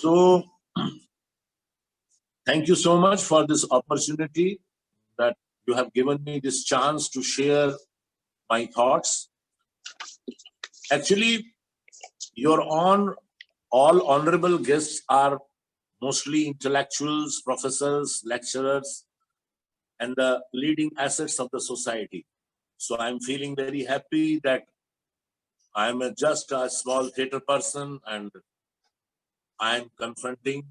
So, thank you so much for this opportunity that you have given me this chance to share my thoughts. Actually, your all honorable guests are mostly intellectuals, professors, lecturers, and the leading assets of the society. So I'm feeling very happy that I'm just a small theater person and I'm confronting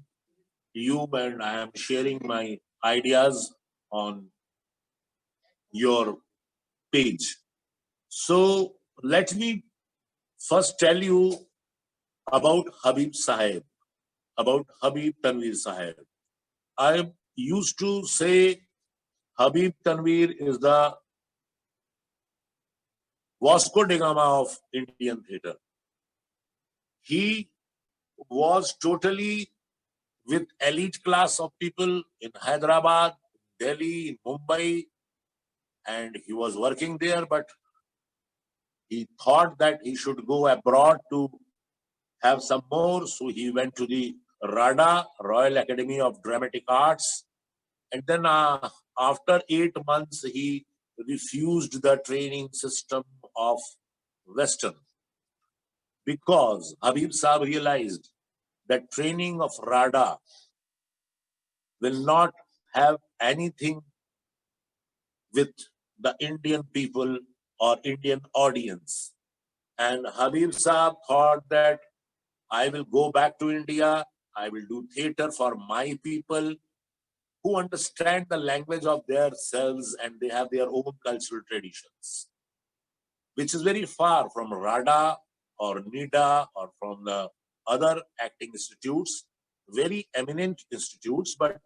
you and I am sharing my ideas on your page. So let me first tell you about Habib Sahib, about Habib Tanveer Sahib. I used to say Habib Tanveer is the Vasco da Gama of Indian theatre. He was totally with elite class of people in Hyderabad, Delhi, Mumbai, and he was working there, but he thought that he should go abroad to have some more. So he went to the RADA, Royal Academy of Dramatic Arts. And then after 8 months, he refused the training system of Western because Habib Saab realized that training of RADA will not have anything with the Indian people or Indian audience. And Habib Saab thought that I will go back to India, I will do theater for my people who understand the language of their selves and they have their own cultural traditions, which is very far from RADA or NIDA or from the other acting institutes, very eminent institutes, but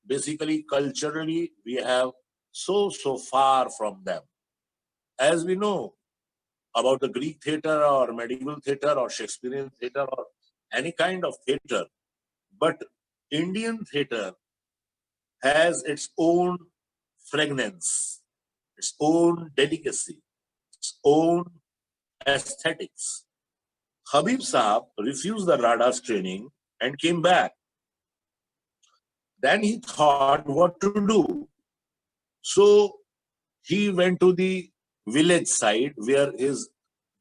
basically culturally we have so far from them. As we know about the Greek theater or medieval theater or Shakespearean theater or any kind of theater, but Indian theater has its own fragrance, its own delicacy, its own aesthetics. Habib Saab refused the RADA's training and came back. Then he thought what to do. So he went to the village side where his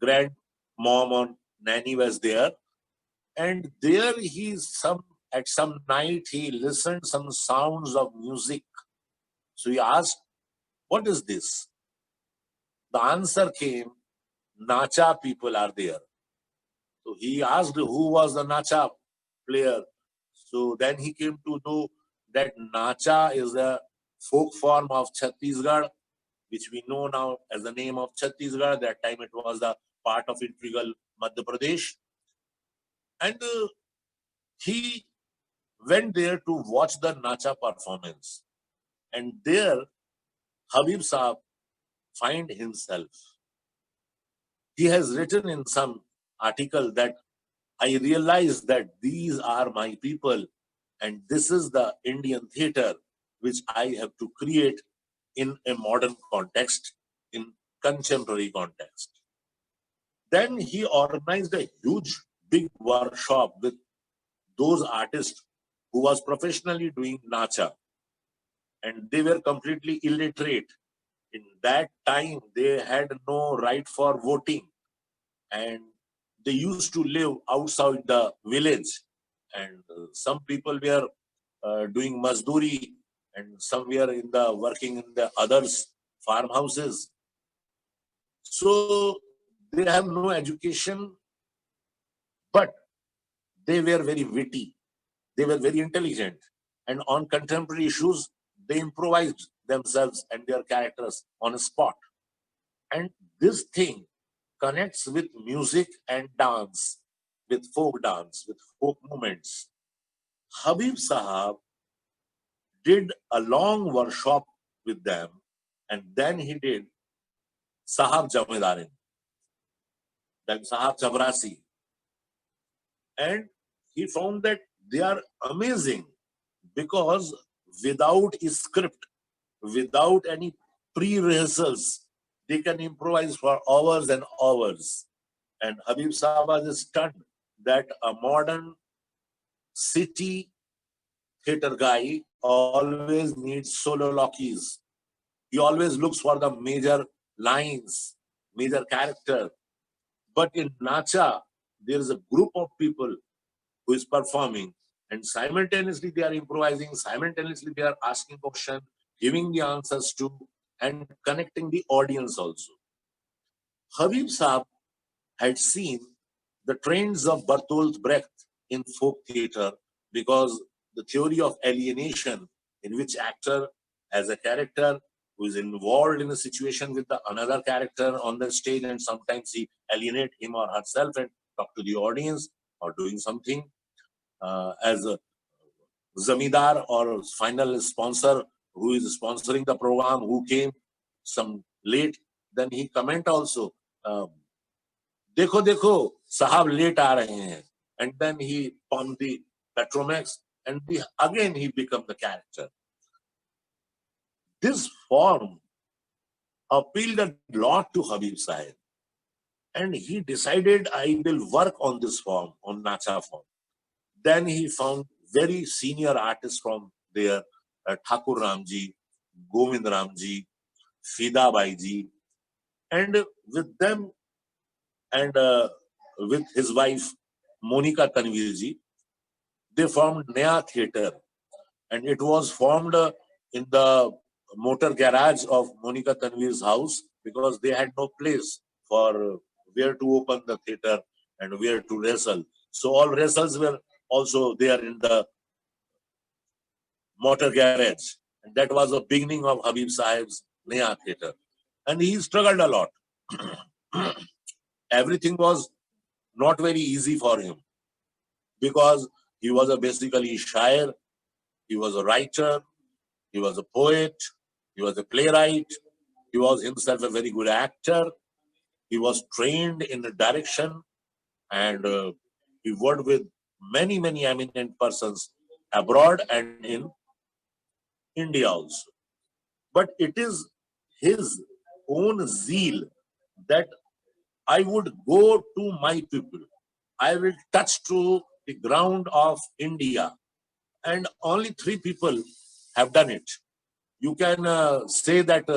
grandmom or nanny was there. And there at some night he listened some sounds of music. So he asked, what is this? The answer came, Nacha people are there. So he asked who was the Nacha player. So then he came to know that Nacha is a folk form of Chhattisgarh, which we know now as the name of Chhattisgarh. That time it was the part of integral Madhya Pradesh. And he went there to watch the Nacha performance. And there, Habib Saab find himself. He has written in some article that I realized that these are my people and this is the Indian theater which I have to create in a modern context, in contemporary context. Then he organized a huge, big workshop with those artists who was professionally doing Nacha. And they were completely illiterate. In that time, they had no right for voting. And they used to live outside the village. And some people were doing mazduri and some were working in the others farmhouses. So they have no education, but they were very witty. They were very intelligent. And on contemporary issues, they improvised themselves and their characters on a spot. And this thing connects with music and dance, with folk movements. Habib Sahab did a long workshop with them, and then he did Sahab Jamidarin, then Sahab Chabrasi. And he found that they are amazing because without a script, without any pre-rehearsals, they can improvise for hours and hours. And Habib Saab was stunned that a modern city theater guy always needs soliloquies. He always looks for the major lines, major character. But in Nacha, there is a group of people who is performing, and simultaneously they are improvising, simultaneously they are asking questions, giving the answers to, and connecting the audience also. Habib Saab had seen the trends of Bertolt Brecht in folk theatre because the theory of alienation, in which actor as a character who is involved in a situation with the another character on the stage, and sometimes he alienate him or herself and talk to the audience or doing something as a zamidar or final sponsor who is sponsoring the program, who came some late, then he comment also, देखो देखो साहब late आ रहे हैं, and then he pumped the Petromax, and again he become the character. This form appealed a lot to Habib Sahib, and he decided I will work on this form, on Nacha form. Then he found very senior artists from there, Thakur Ramji, Govind Ramji, Fida Baiji, and with them and with his wife Monica Tanvirji, they formed Naya Theatre, and it was formed in the motor garage of Monica Tanvir's house because they had no place for where to open the theatre and where to wrestle. So all wrestles were also there in the motor garage, and that was the beginning of Habib Sahib's Naya Theatre. And he struggled a lot. Everything was not very easy for him because he was a basically shair, he was a writer, he was a poet, he was a playwright, he was himself a very good actor, he was trained in the direction, and he worked with many, many eminent persons abroad and in India also. But it is his own zeal that I would go to my people. I will touch to the ground of India. And only 3 people have done it. You can say that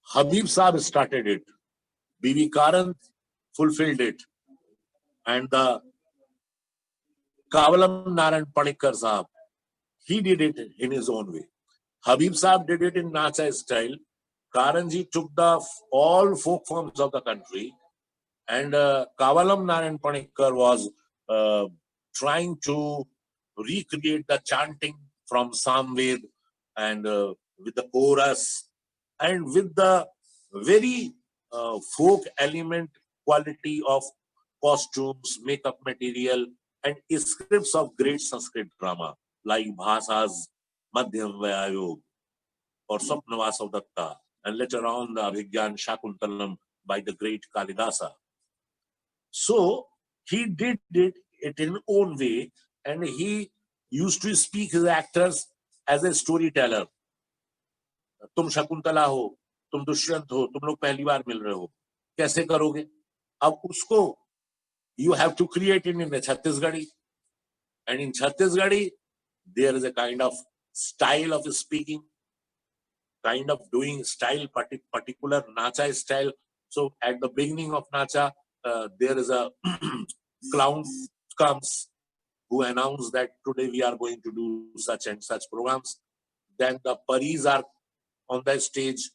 Habib Saab started it, B.V. Karan fulfilled it, and the Kavalam Narayan Panikkar Saab, he did it in his own way. Habib Saab did it in Nacha style. Karanji took the all folk forms of the country, and Kavalam Narayan Panikkar was trying to recreate the chanting from Samved and with the chorus and with the very folk element quality of costumes, makeup material, and scripts of great Sanskrit drama like Bhasa's Madhyam Vayayog or Swapnavasa Datta, and later on the Abhigyan Shakuntalam by the great Kalidasa. So he did it in his own way, and he used to speak his actors as a storyteller. तुम शकुंतला हो, तुम दुष्यंत हो, तुम लोग पहली बार मिल रहे हो, कैसे करोगे? अब उसको you have to create it in a Chhattisgarhi, and in Chhattisgarhi there is a kind of style of speaking, kind of doing style, particular Nacha style. So at the beginning of Nacha, there is a clown comes who announce that today we are going to do such and such programs. Then the Paris are on the stage,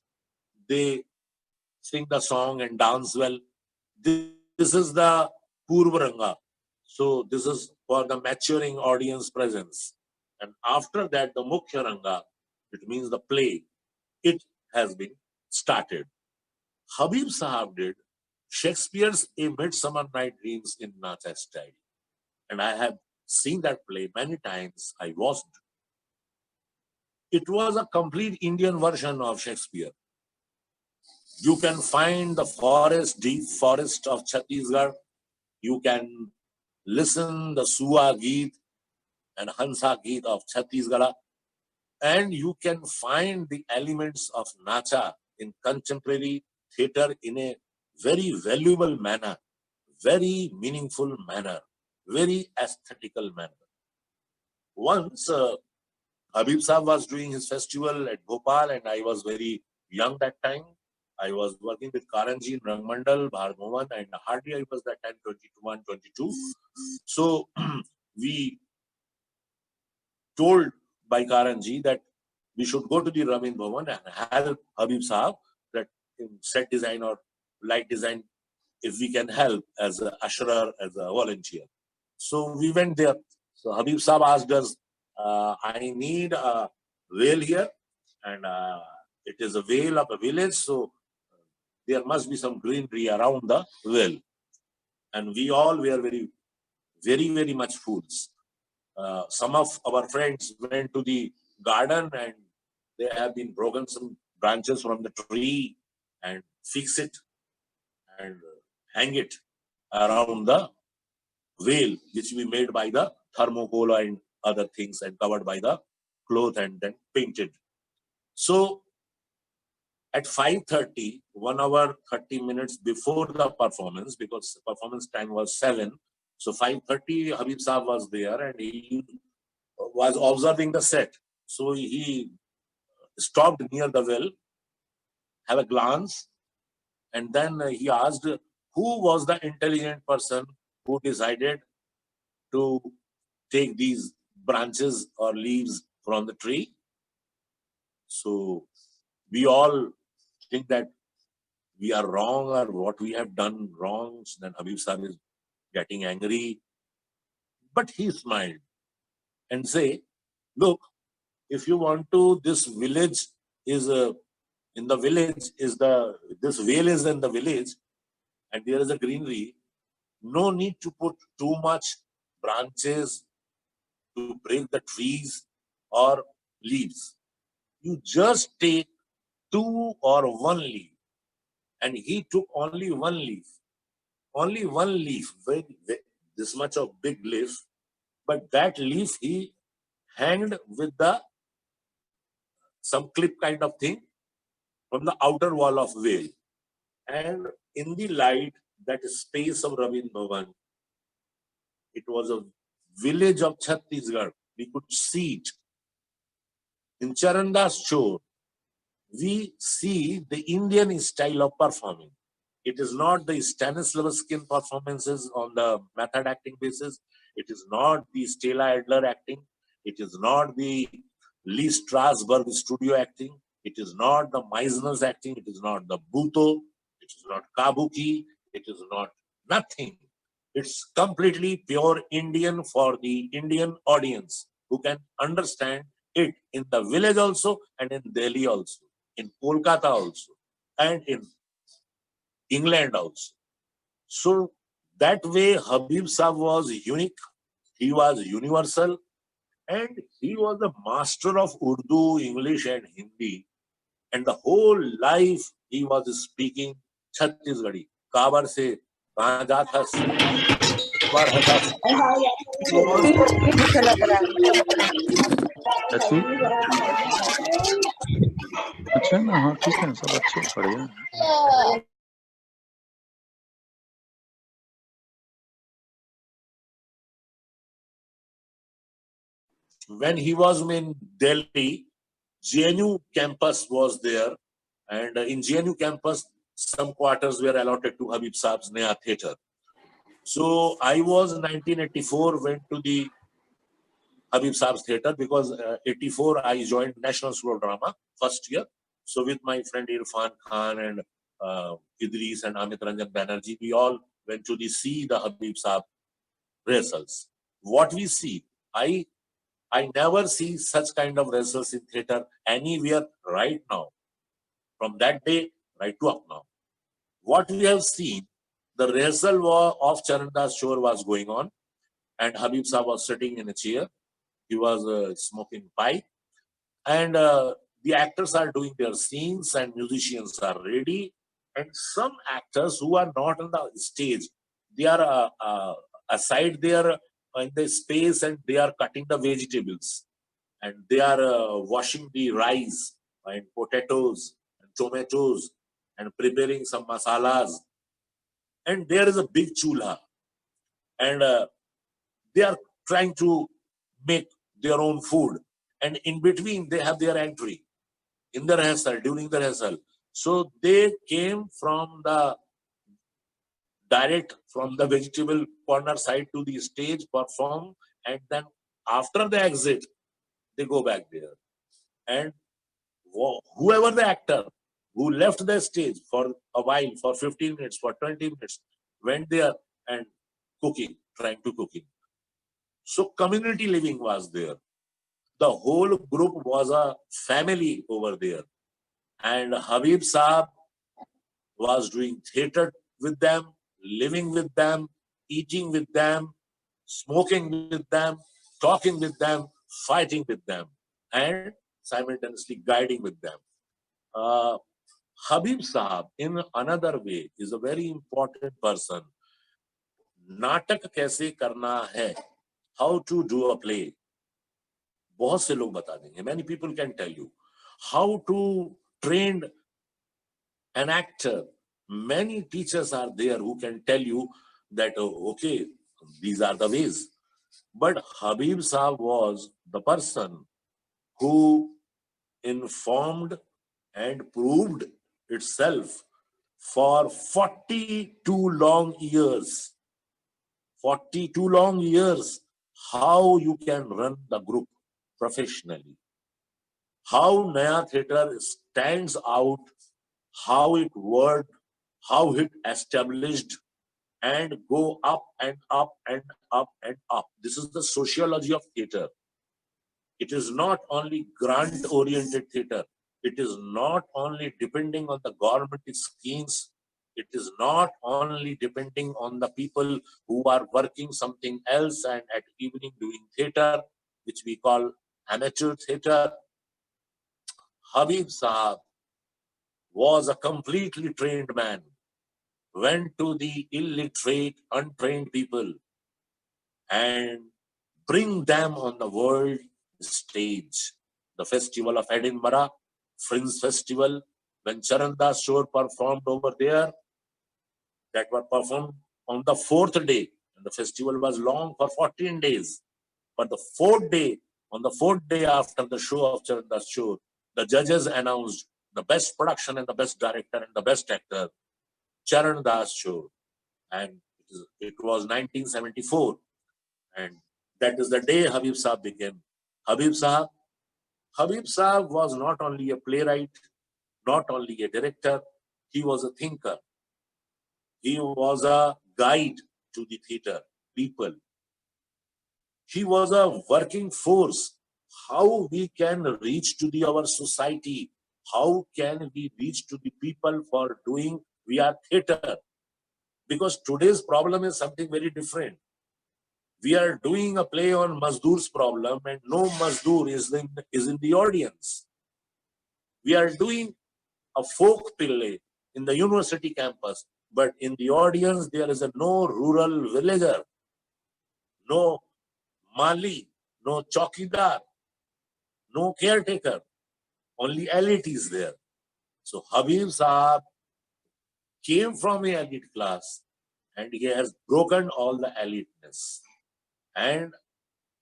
they sing the song and dance well. This is the Purvaranga. So this is for the maturing audience presence. And after that, the Mukhya Ranga, it means the play, it has been started. Habib Sahab did Shakespeare's A Midsummer Night Dreams in Nacha style. And I have seen that play many times. I watched. It was a complete Indian version of Shakespeare. You can find the forest, deep forest of Chhattisgarh. You can listen the Sua Geet and Hansa Geet of Chhattisgarh. And you can find the elements of Nacha in contemporary theatre in a very valuable manner, very meaningful manner, very aesthetical manner. once Habib Saab was doing his festival at Bhopal, and I was very young that time. I was working with Karanji, Rangmandal, Bhargovan, and hardly I was that time 21, 22. So we told by Karanji that we should go to the Ravin Bhavan and help Habib Saab that in set design or light design, if we can help as a usherer, as a volunteer. So we went there. So Habib Saab asked us, I need a whale here, and it is a whale of a village, so there must be some greenery around the well. And we all were very, very much fools. Some of our friends went to the garden and they have been broken some branches from the tree and fix it and hang it around the veil, which we made by the thermocol and other things and covered by the cloth and then painted. So at 5:30, 1 hour 30 minutes before the performance, because performance time was 7, so 5:30 Habib Saab was there and he was observing the set. So he stopped near the well, have a glance, and then he asked who was the intelligent person who decided to take these branches or leaves from the tree. So we all think that we are wrong or what we have done wrong. So then Habib Saab is getting angry. But he smiled and say, look, if you want to, this village is in the village is this vale is in the village and there is a greenery. No need to put too much branches to break the trees or leaves. You just take 2 or 1 leaf. And he took only 1 leaf. Only 1 leaf, this much of big leaf. But that leaf he hanged with some clip kind of thing from the outer wall of veil. And in the light, that space of Ravin Bhavan, it was a village of Chhattisgarh. We could see it. In Charandas Chor, we see the Indian style of performing. It is not the Stanislavski performances on the method acting basis. It is not the Stella Adler acting. It is not the Lee Strasberg studio acting. It is not the Meisner's acting. It is not the Buto. It is not Kabuki. It is not nothing. It's completely pure Indian for the Indian audience who can understand it in the village also and in Delhi also, in Kolkata also, and in England also. So that way Habib Saab was unique, he was universal, and he was the master of Urdu, English and Hindi. And the whole life he was speaking Chhattisgarhi. Kabar se kahan jaata, kabar hata. अच्छी अच्छा ना, हाँ ठीक है, सब अच्छे बढ़िया है। When he was in Delhi, JNU campus was there, and in JNU campus, some quarters were allotted to Habib Saab's Naya Theatre. So I was 1984 went to the Habib Saab's Theatre because 84 I joined National School of Drama first year. So with my friend Irfan Khan and Idris and Amit Ranjan Banerjee, we all went to see the Habib Saab rehearsals. What we see, I never see such kind of rehearsals in theatre anywhere right now. From that day right to up now. What we have seen, the rehearsal of Charandas Chor was going on and Habib Saab was sitting in a chair. He was smoking pipe and the actors are doing their scenes and musicians are ready. And some actors who are not on the stage, they are aside there in the space and they are cutting the vegetables and they are washing the rice and potatoes and tomatoes and preparing some masalas. And there is a big chulha and they are trying to make their own food, and in between they have their entry in the rehearsal, during the rehearsal. So they came from the direct from the vegetable corner side to the stage, perform, and then after the exit, they go back there. And whoever the actor who left the stage for a while, for 15 minutes, for 20 minutes, went there and trying to cooking. So community living was there. The whole group was a family over there. And Habib Saab was doing theater with them, living with them, eating with them, smoking with them, talking with them, fighting with them, and simultaneously guiding with them. Habib Saab, in another way, is a very important person. नाटक कैसे करना है, how to do a play, बहुत से लोग बता देंगे. Many people can tell you how to train an actor. Many teachers are there who can tell you that, okay, these are the ways. But Habib Saab was the person who informed and proved itself for 42 long years. 42 long years, how you can run the group professionally. How Naya Theatre stands out, how it worked, how it established, and go up and up and up and up. This is the sociology of theatre. It is not only grant-oriented theatre. It is not only depending on the government schemes. It is not only depending on the people who are working something else and at evening doing theatre, which we call amateur theatre. Habib Saab was a completely trained man, went to the illiterate, untrained people and bring them on the world stage. The Festival of Edinburgh, Fringe Festival, when Charan Das Chor performed over there, that were performed on the 4th day, and the festival was long for 14 days. But the 4th day, on the 4th day after the show of Charan Das Chor, the judges announced the best production and the best director and the best actor, Charan Das Chor. And it was 1974. And that is the day Habib Saab became Habib Saab. Habib Saab was not only a playwright, not only a director, he was a thinker. He was a guide to the theatre people. He was a working force. How we can reach to our society? How can we reach to the people for doing we are theatre? Because today's problem is something very different. We are doing a play on Mazdoor's problem and no Mazdoor is in the audience. We are doing a folk play in the university campus, but in the audience there is no rural villager, no Mali, no Chowkidar, no caretaker, only elite is there. So Habib Saab came from an elite class and he has broken all the eliteness. And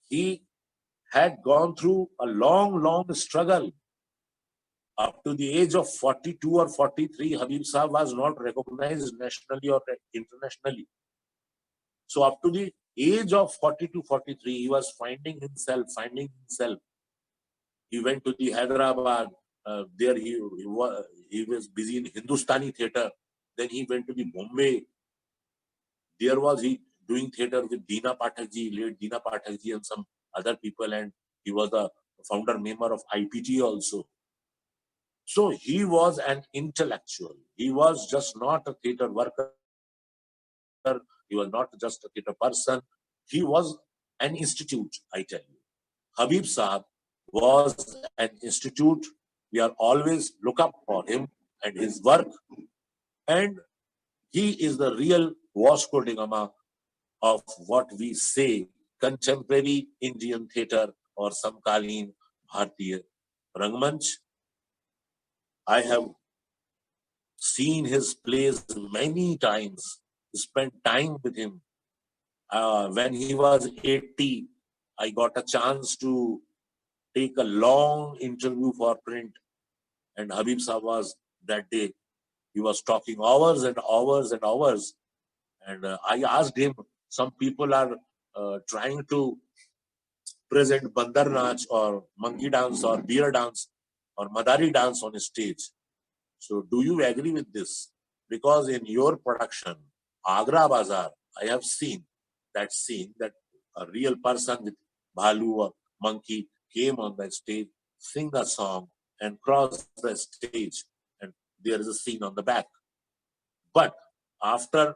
he had gone through a long struggle. Up to the age of 42 or 43, Habib Saab was not recognized nationally or internationally. So up to the age of 42, 43, he was finding himself. He went to the Hyderabad. There he was busy in Hindustani theatre. Then he went to the Bombay. There was he doing theatre with Deena Pathakji, late Deena Pathakji and some other people. And he was the founder member of IPT also. So he was an intellectual. He was just not a theatre worker. He was not just a theatre person. He was an institute, I tell you. Habib Saab was an institute. We are always look up for him and his work. And he is the real Vasco da Gama of what we say contemporary Indian theatre or Samkaleen Bharatiya Rangmanch. I have seen his plays many times, spent time with him. When he was 80, I got a chance to take a long interview for print, and Habib Sahab was that day. He was talking hours and hours and hours, and I asked him. Some people are trying to present Bandar Nach or monkey dance or beer dance or Madari dance on stage. So do you agree with this? Because in your production, Agra Bazaar, I have seen that scene that a real person with bhalu or monkey came on the stage, sing a song and cross the stage, and there is a scene on the back. But after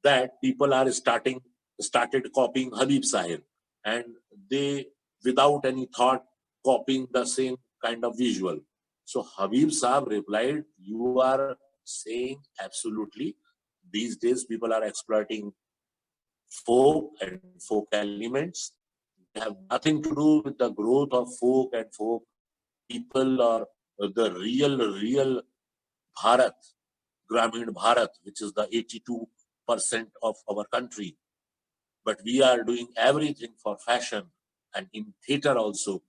that, people are started copying Habib Sahib, and they, without any thought, copying the same kind of visual. So Habib Sahib replied, "You are saying absolutely. These days, people are exploiting folk and folk elements. They have nothing to do with the growth of folk and folk people or the real Bharat, Gramin Bharat, which is the 82% of our country. But we are doing everything for fashion, and in theater also,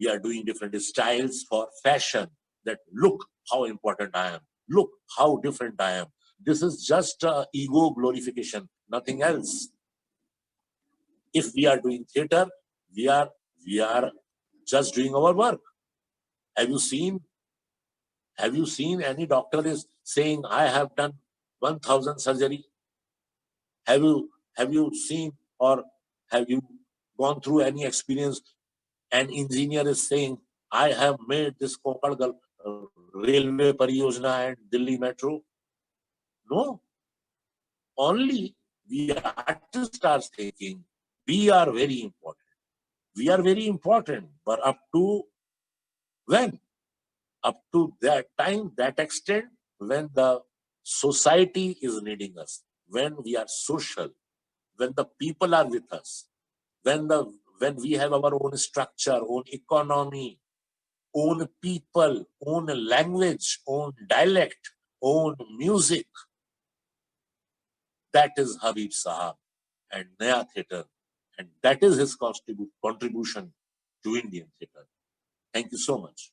we are doing different styles for fashion. That look how important I am, look how different I am. This is just ego glorification, nothing else. If we are doing theater, we are just doing our work. Have you seen any doctor is saying, I have done 1,000 surgery? Have you seen or have you gone through any experience? An engineer is saying, I have made this Konkan railway pariyojana and Delhi metro. No, only we artists are thinking we are very important. We are very important, but up to when? Up to that time, that extent, when the society is needing us, when we are social, when the people are with us, when we have our own structure, own economy, own people, own language, own dialect, own music. That is Habib Sahab and Naya Theatre, and that is his contribution to Indian theatre. Thank you so much.